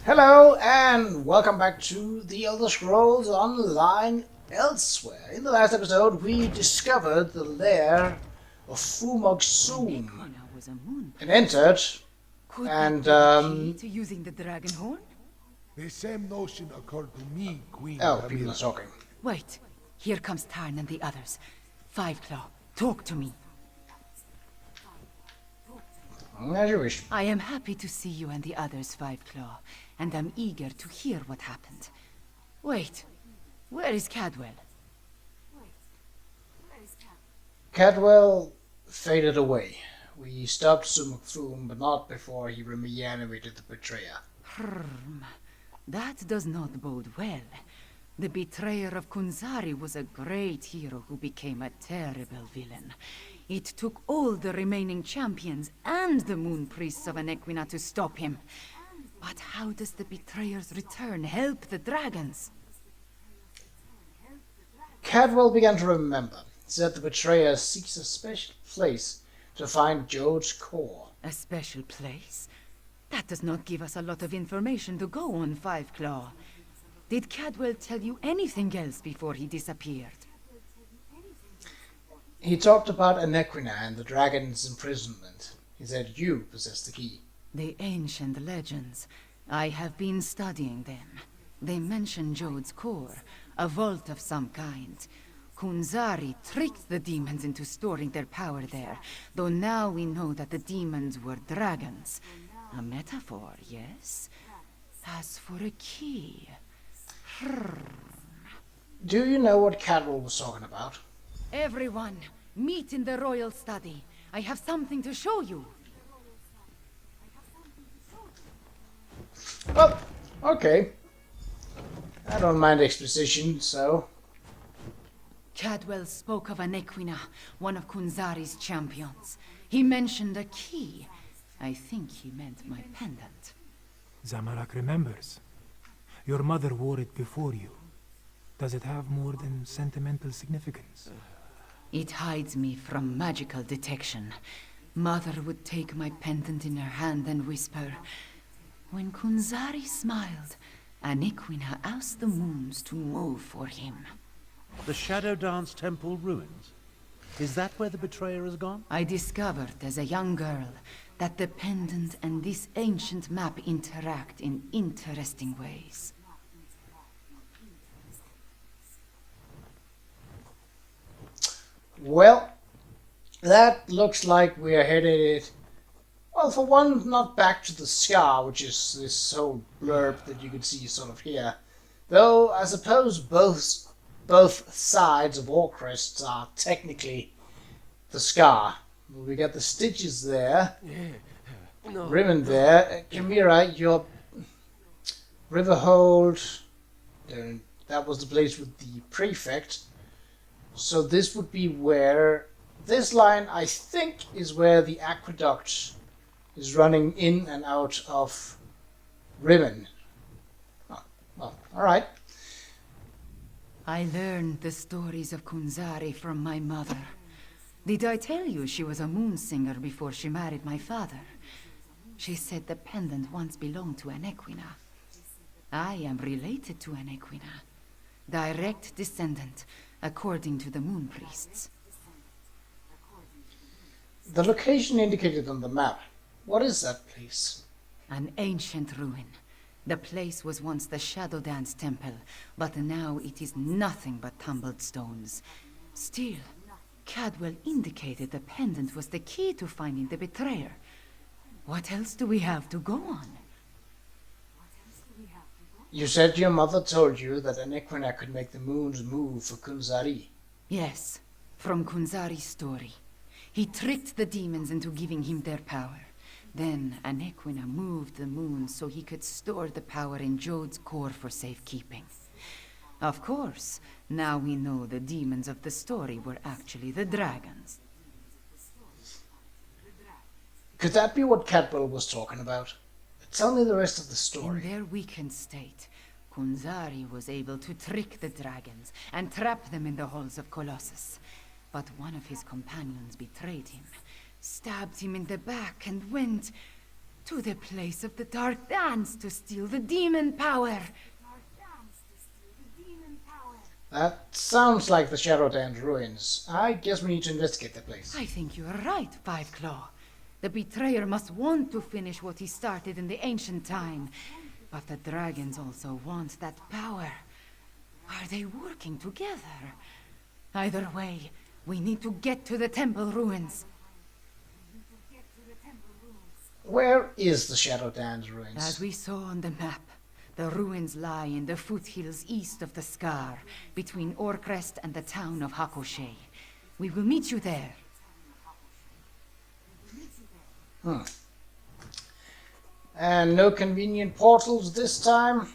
Hello and welcome back to the Elder Scrolls Online Elsewhere. In the last episode, we discovered the lair of Fumogsoon Nekona was a moon and entered. Could And, that be the key to using the dragon horn? The same notion occurred to me, Queen Oh, people Camilla. are talking. Wait, here comes Tarn and the others. Five Claw, talk to me. As you wish. I am happy to see you and the others, Five Claw, and I'm eager to hear what happened. Wait, where is Cadwell? Cadwell faded away. We stopped Sumukfum, but not before he reanimated the betrayer. That does not bode well. The betrayer of Kunzari was a great hero who became a terrible villain. It took all the remaining champions and the moon priests of Anequina to stop him. But how does the betrayer's return help the dragons? Cadwell began to remember. He said the betrayer seeks a special place to find Jode's core. A special place? That does not give us a lot of information to go on, Five Claw. Did Cadwell tell you anything else before he disappeared? He talked about Anequina and the dragon's imprisonment. He said you possess the key. The ancient legends. I have been studying them. They mention Jode's core, a vault of some kind. Kunzari tricked the demons into storing their power there, though now we know that the demons were dragons. A metaphor, yes? As for a key... Do you know what Cadwell was talking about? Everyone, meet in the royal study. I have something to show you. Well, okay. I don't mind exposition, so... Cadwell spoke of Anequina, one of Kunzari's champions. He mentioned a key. I think he meant my pendant. Zamalak remembers. Your mother wore it before you. Does it have more than sentimental significance? It hides me from magical detection. Mother would take my pendant in her hand and whisper, "When Kunzari smiled, Anequina asked the moons to move for him." The Shadow Dance Temple ruins? Is that where the betrayer has gone? I discovered as a young girl that the pendant and this ancient map interact in interesting ways. Well, that looks like we're headed... Well, for one, not back to the Scar, which is this whole blurb that you can see sort of here. Though, I suppose both sides of Orcrest are technically the Scar. We got the stitches there. Ribbon there. Chimera, your Riverhold. That was the place with the prefect. So this would be where... This line, I think, is where the aqueduct is running in and out of Ribbon. Oh, well, alright. I learned the stories of Kunzari from my mother. Did I tell you she was a moon singer before she married my father? She said the pendant once belonged to Anequina. I am related to Anequina. Direct descendant, according to the moon priests. The location indicated on the map. What is that place? An ancient ruin. The place was once the Shadow Dance Temple, but now it is nothing but tumbled stones. Still, Cadwell indicated the pendant was the key to finding the betrayer. What else do we have to go on? You said your mother told you that Anequina could make the moons move for Kunzari. Yes, from Kunzari's story. He tricked the demons into giving him their power. Then Anequina moved the moons so he could store the power in Jode's core for safekeeping. Of course, now we know the demons of the story were actually the dragons. Could that be what Cadwell was talking about? Tell me the rest of the In story. their weakened state, Kunzari was able to trick the dragons and trap them in the halls of Colossus. But one of his companions betrayed him, stabbed him in the back, and went... To the place of the Dark Dance to steal the demon power. That sounds like the Shadow Dance ruins. I guess we need to investigate the place. I think you are right, Five Claw. The betrayer must want to finish what he started in the ancient time. But the dragons also want that power. Are they working together? Either way, we need to get to the temple ruins. Where is the Shadow Dance ruins? As we saw on the map, the ruins lie in the foothills east of the Scar, between Orcrest and the town of Hakoshe. We will meet you there. And no convenient portals this time?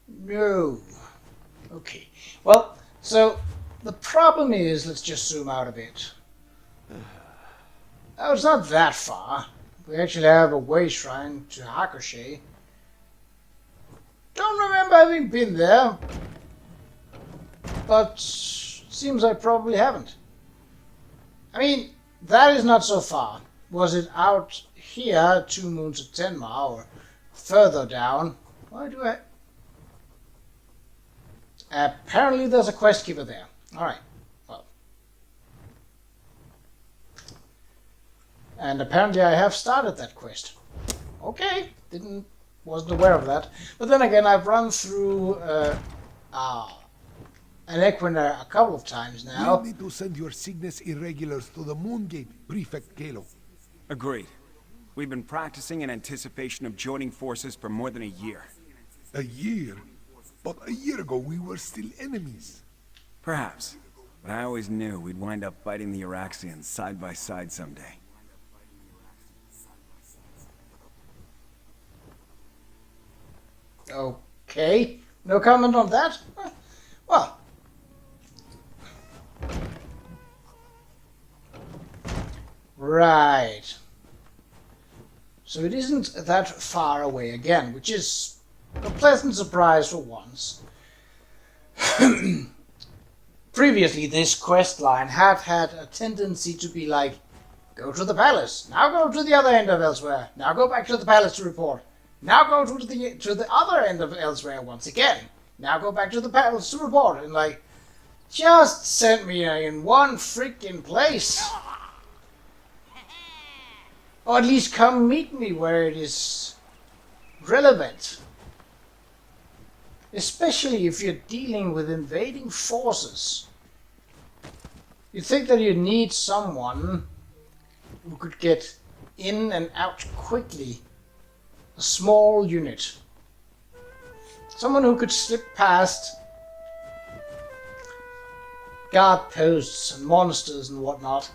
No. Okay. Well, so the problem is, let's just zoom out a bit. Oh, it's not that far. We actually have a way shrine to Hakoshe. Don't remember having been there, but seems I probably haven't. I mean, that is not so far. Was it out here, 2 moons of Tenma, or further down? Why do I... Apparently there's a quest keeper there. Alright, well. And apparently I have started that quest. Okay, wasn't aware of that. But then again, I've run through an Equiner a couple of times now. You need to send your Cygnus Irregulars to the Moongate, Prefect Kalo. Agreed. We've been practicing in anticipation of joining forces for more than a year. A year? But a year ago we were still enemies. Perhaps. But I always knew we'd wind up fighting the Iraxians side by side someday. Okay. No comment on that? Well. Right. So it isn't that far away again, which is a pleasant surprise for once. Previously, this quest line had a tendency to be like, go to the palace, now go to the other end of Elsweyr, now go back to the palace to report, now go to the other end of Elsweyr once again, now go back to the palace to report, and like, just send me in one freaking place. Or at least come meet me where it is relevant. Especially if you're dealing with invading forces. You'd think that you need someone who could get in and out quickly. A small unit. Someone who could slip past guard posts and monsters and whatnot.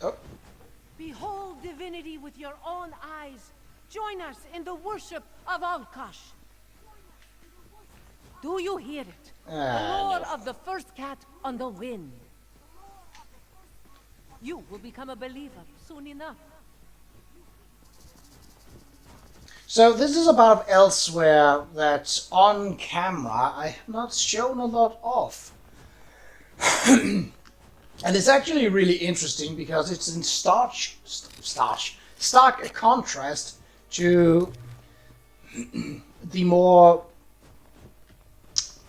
Oh. Behold divinity with your own eyes. Join us in the worship of Alkash. Do you hear it? The roar of the first cat on the wind. You will become a believer soon enough. So this is about Elsweyr that on camera I have not shown a lot of. And it's actually really interesting because it's in stark contrast to the more,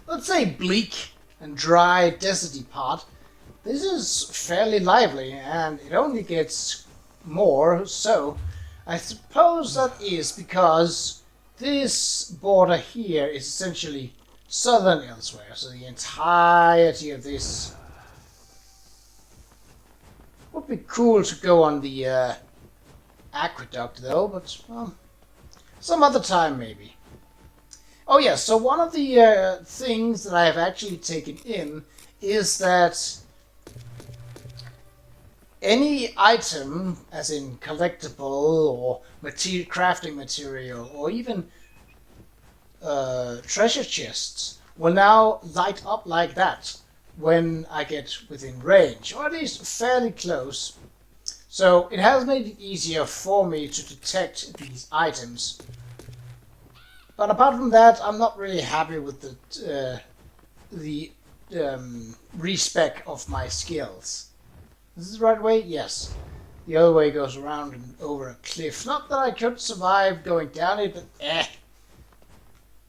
let's say, bleak and dry, deserty part. This is fairly lively, and it only gets more so. I suppose that is because this border here is essentially southern Elsweyr, so the entirety of this would be cool to go on the aqueduct, though, but well, some other time maybe. Oh yes, so one of the things that I have actually taken in is that any item, as in collectible or crafting material, or even treasure chests, will now light up like that when I get within range, or at least fairly close. So it has made it easier for me to detect these items. But apart from that, I'm not really happy with the respec of my skills. Is this the right way? Yes. The other way goes around and over a cliff. Not that I could survive going down it, but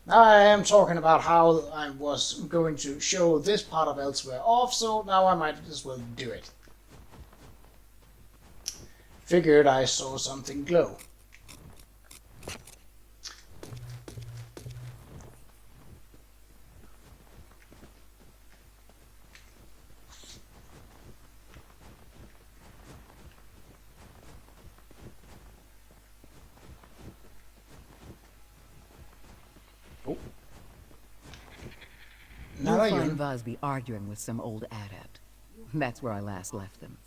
Now I am talking about how I was going to show this part of Elsweyr off, so now I might as well do it. Figured I saw something glow. You'll find Vosby arguing with some old adept. That's where I last left them.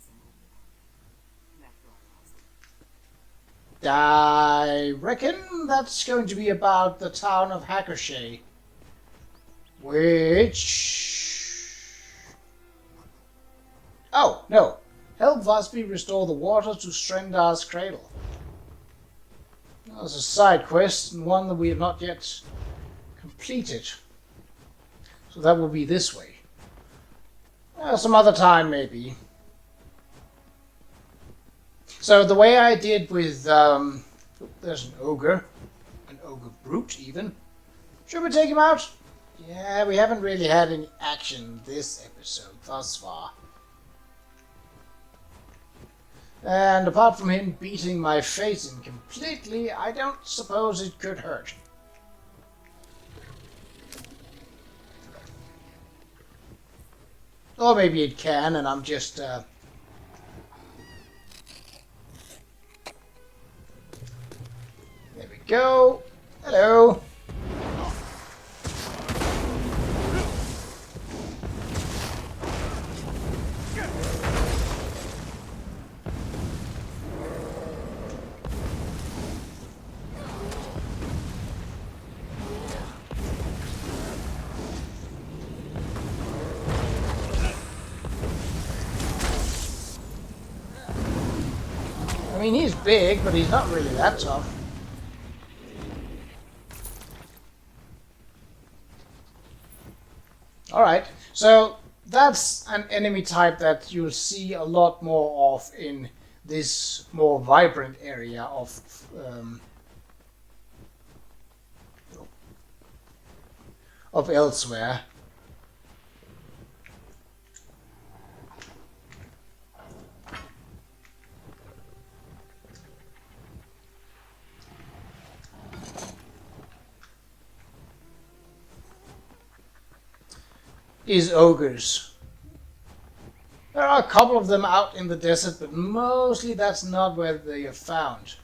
I reckon that's going to be about the town of Qa'Rajh, which... Oh, no. Help Vosby restore the water to Strendar's cradle. That's a side quest, and one that we have not yet completed. So that will be this way. Some other time, maybe. So the way I did with, there's an ogre brute even. Should we take him out? Yeah, we haven't really had any action this episode thus far. And apart from him beating my face in completely, I don't suppose it could hurt. Or maybe it can, and I'm just, There we go. Hello. I mean, he's big, but he's not really that tough. Alright, so that's an enemy type that you'll see a lot more of in this more vibrant area of Elsweyr. Is ogres. There are a couple of them out in the desert, but mostly that's not where they are found.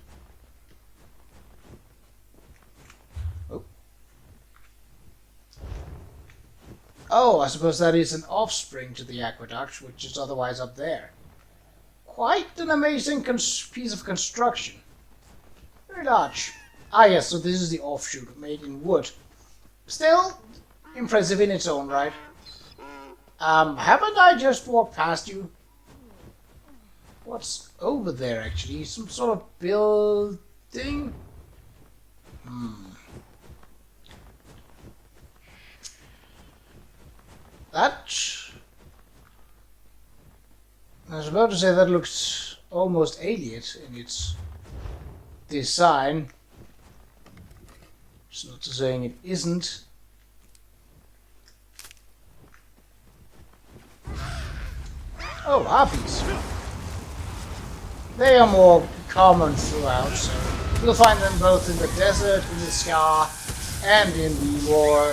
Oh, I suppose that is an offspring to the aqueduct, which is otherwise up there. Quite an amazing piece of construction. Very large. Ah yes, so this is the offshoot made in wood. Still impressive in its own right. Haven't I just walked past you? What's over there, actually? Some sort of building? That... I was about to say that looks almost alien in its design. It's not saying it isn't. Oh, harpies. They are more common throughout, so you'll find them both in the desert, in the scar, and in the more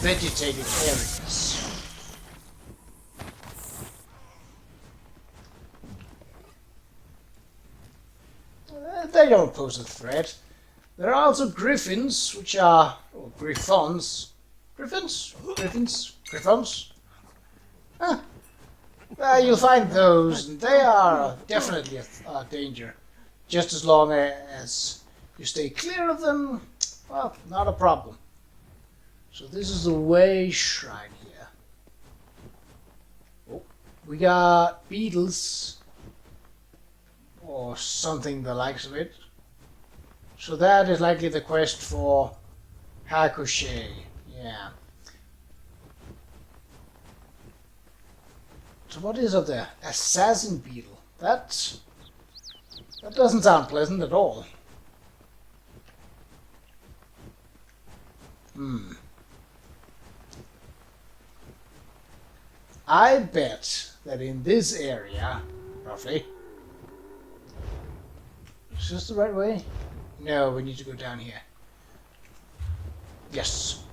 vegetated areas. They don't pose a threat. There are also griffins, which are... or griffons. Griffins? Griffons? Huh. You'll find those, and they are definitely a danger. Just as long as you stay clear of them, well, not a problem. So this is the way shrine here. Oh, we got beetles, or something the likes of it. So that is likely the quest for Qa'Rajh. Yeah. So what is up there? Assassin beetle. That doesn't sound pleasant at all. I bet that in this area, roughly... Is this the right way? No, we need to go down here. Yes.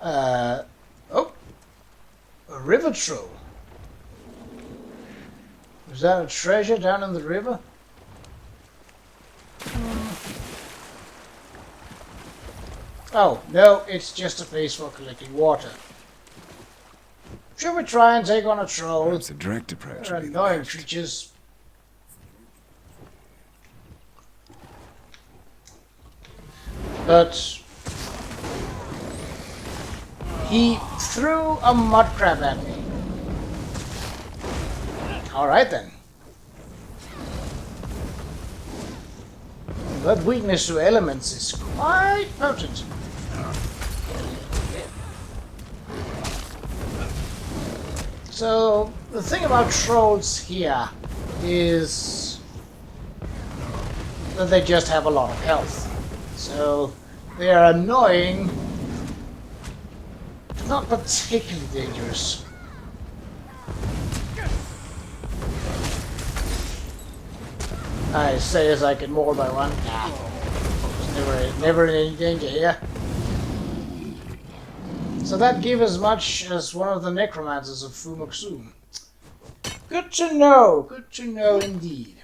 Oh! A river troll. Is that a treasure down in the river? Oh, no, it's just a place for collecting water. Should we try and take on a troll? It's a direct approach. They're would be the annoying best. creatures. But he threw a mud crab at me. Alright then. That weakness to elements is quite potent. So, the thing about trolls here is that they just have a lot of health. So, they are annoying, but not particularly dangerous. I say as I can maul by one. Nah, there's never any danger here. So that gives as much as one of the necromancers of Fumoxum. Good to know indeed.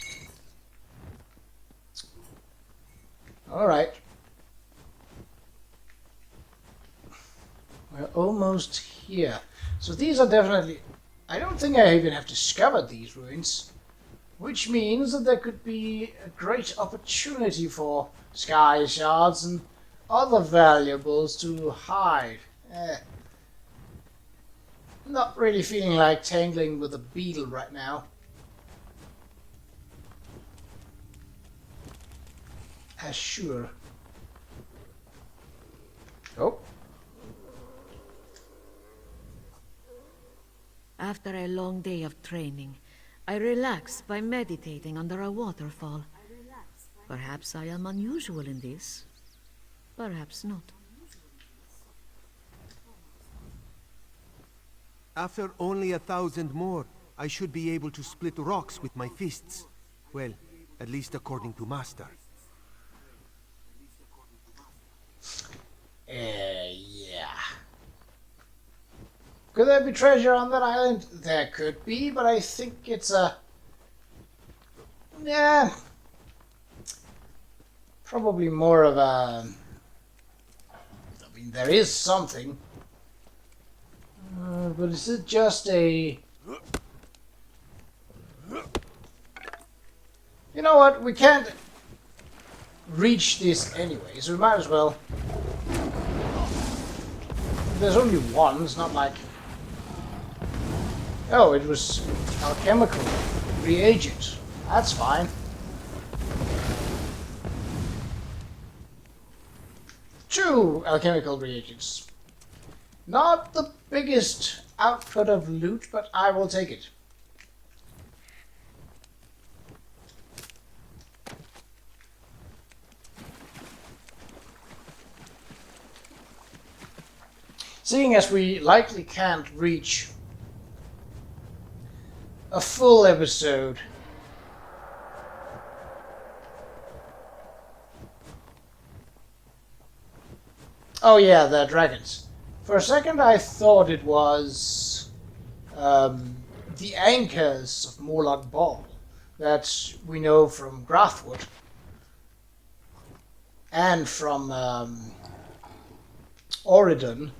Alright. We're almost here. So these are definitely... I don't think I even have discovered these ruins. Which means that there could be a great opportunity for sky shards and other valuables to hide. Not really feeling like tangling with a beetle right now. Sure. Oh. After a long day of training, I relax by meditating under a waterfall. Perhaps I am unusual in this. Perhaps not. After only 1,000 more, I should be able to split rocks with my fists. Well, at least according to Master. Yeah. Could there be treasure on that island? There could be, but I think it's a... Yeah. Probably more of a... I mean, there is something. But is it just a... You know what? We can't reach this anyway, so we might as well... There's only one, it's not like... Oh, it was alchemical reagent. That's fine. 2 alchemical reagents. Not the biggest output of loot, but I will take it. Seeing as we likely can't reach a full episode, oh yeah, the dragons. For a second I thought it was the anchors of Morlock Ball that we know from Grathwood and from Oridon,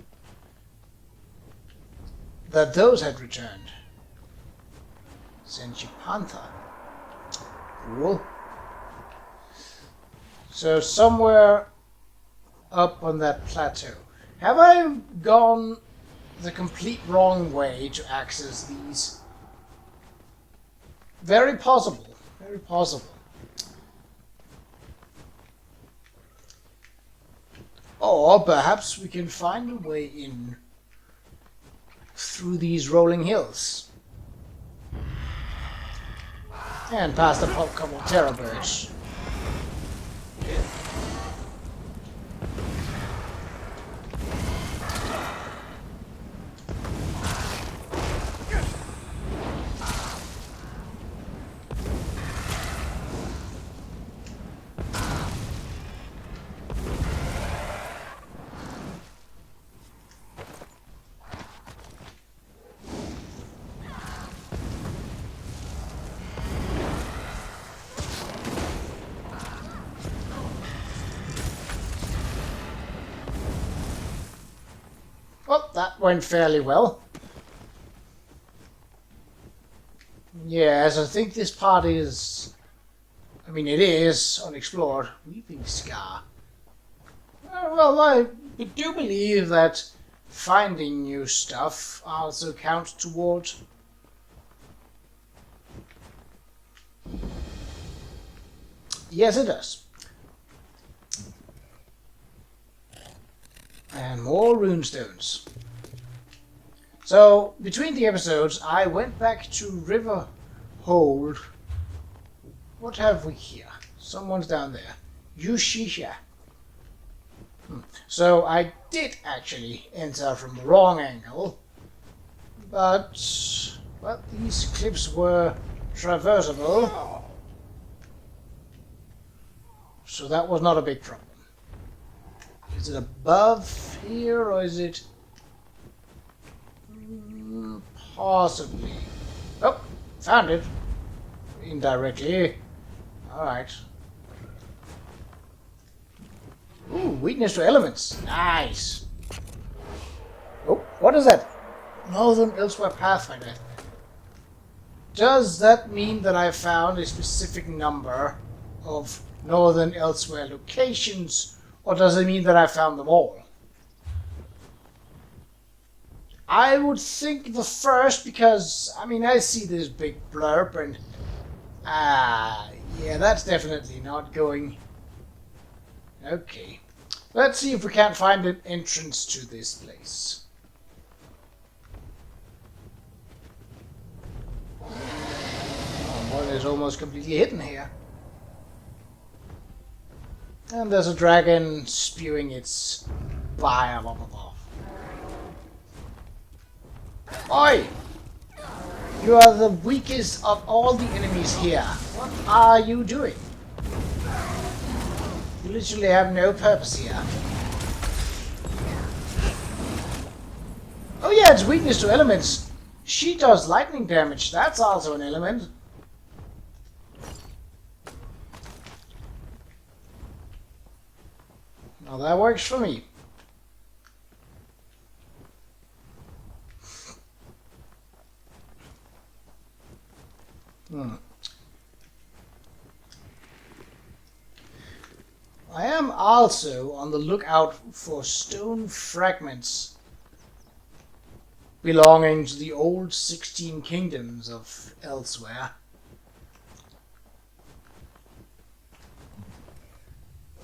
that those had returned. Senshi Panther. Cool. So somewhere up on that plateau. Have I gone the complete wrong way to access these? Very possible. Very possible. Or perhaps we can find a way in through these rolling hills. And past a couple of terror birds. Well, that went fairly well. Yes, I think this part is... I mean, it is unexplored. Weeping Scar. Well, I do believe that finding new stuff also counts toward... Yes, it does. And more runestones. So, between the episodes, I went back to Riverhold. What have we here? Someone's down there. Yushisha. So, I did actually enter from the wrong angle. But, well, these cliffs were traversable. So that was not a big problem. Is it above here, or is it... possibly. Oh, found it. Indirectly. Alright. Ooh, weakness to elements. Nice. Oh, what is that? Northern Elsweyr Pathfinder. Does that mean that I found a specific number of Northern Elsweyr locations, or does it mean that I found them all? I would think the first, because, I mean, I see this big blurb and... yeah, that's definitely not going... Okay. Let's see if we can't find an entrance to this place. One is almost completely hidden here. And there's a dragon spewing its bile up above. Oi! You are the weakest of all the enemies here. What are you doing? You literally have no purpose here. Oh yeah, it's weakness to elements. She does lightning damage. That's also an element. Now that works for me. I am also on the lookout for stone fragments belonging to the old 16 kingdoms of Elsweyr.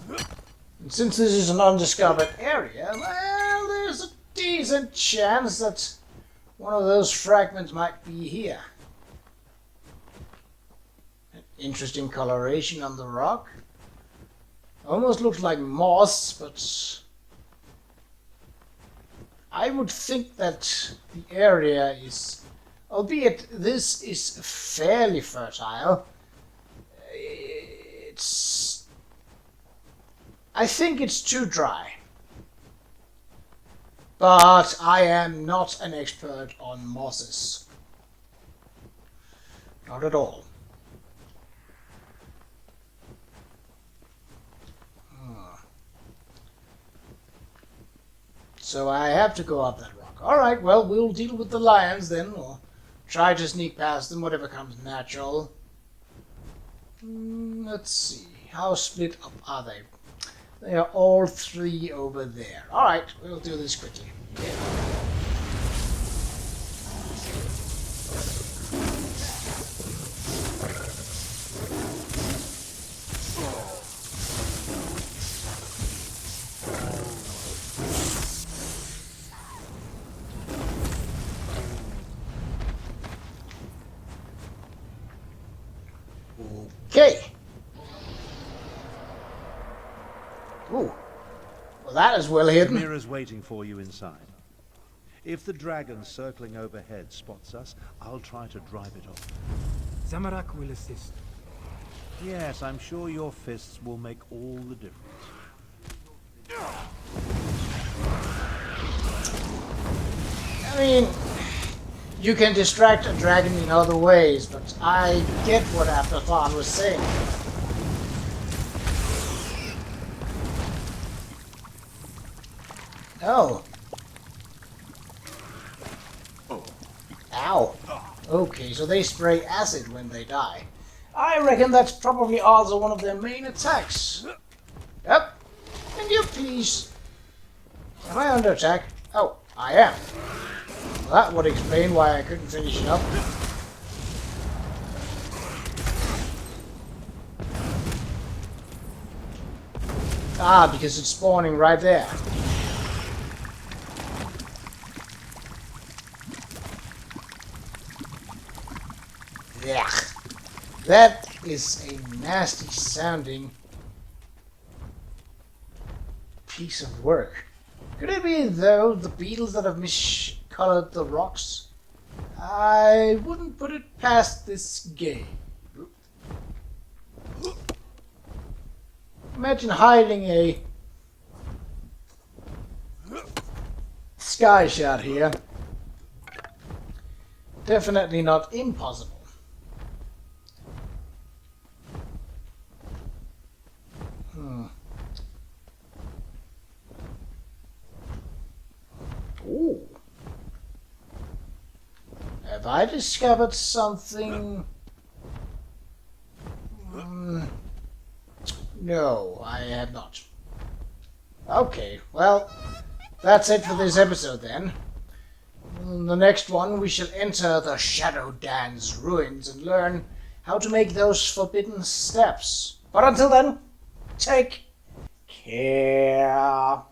And since this is an undiscovered area, well, there's a decent chance that one of those fragments might be here. An interesting coloration on the rock. Almost looks like moss, but I would think that the area is, albeit this is fairly fertile, I think it's too dry. But I am not an expert on mosses. Not at all. So I have to go up that rock. Alright, well, we'll deal with the lions then, or try to sneak past them, whatever comes natural. Let's see. How split up are they? They are all three over there. Alright, we'll do this quickly. Okay. Ooh. Well, that is well The hidden. mirror's waiting for you inside. If the dragon circling overhead spots us, I'll try to drive it off. Zamorak will assist. Yes, I'm sure your fists will make all the difference. I mean, you can distract a dragon in other ways, but I get what Afterthought was saying. Oh. Ow. Okay, so they spray acid when they die. I reckon that's probably also one of their main attacks. Yep. Can you please... Am I under attack? Oh, I am. Well, that would explain why I couldn't finish it up. Ah, because it's spawning right there. Yeah. That is a nasty sounding piece of work. Could it be, though, the beetles that have miscolored the rocks? I wouldn't put it past this game. Imagine hiding a sky shot here. Definitely not impossible. Ooh. Have I discovered something? No, I have not. Okay, well, that's it for this episode then. In the next one, we shall enter the Shadow Dance ruins and learn how to make those forbidden steps. But until then, take care.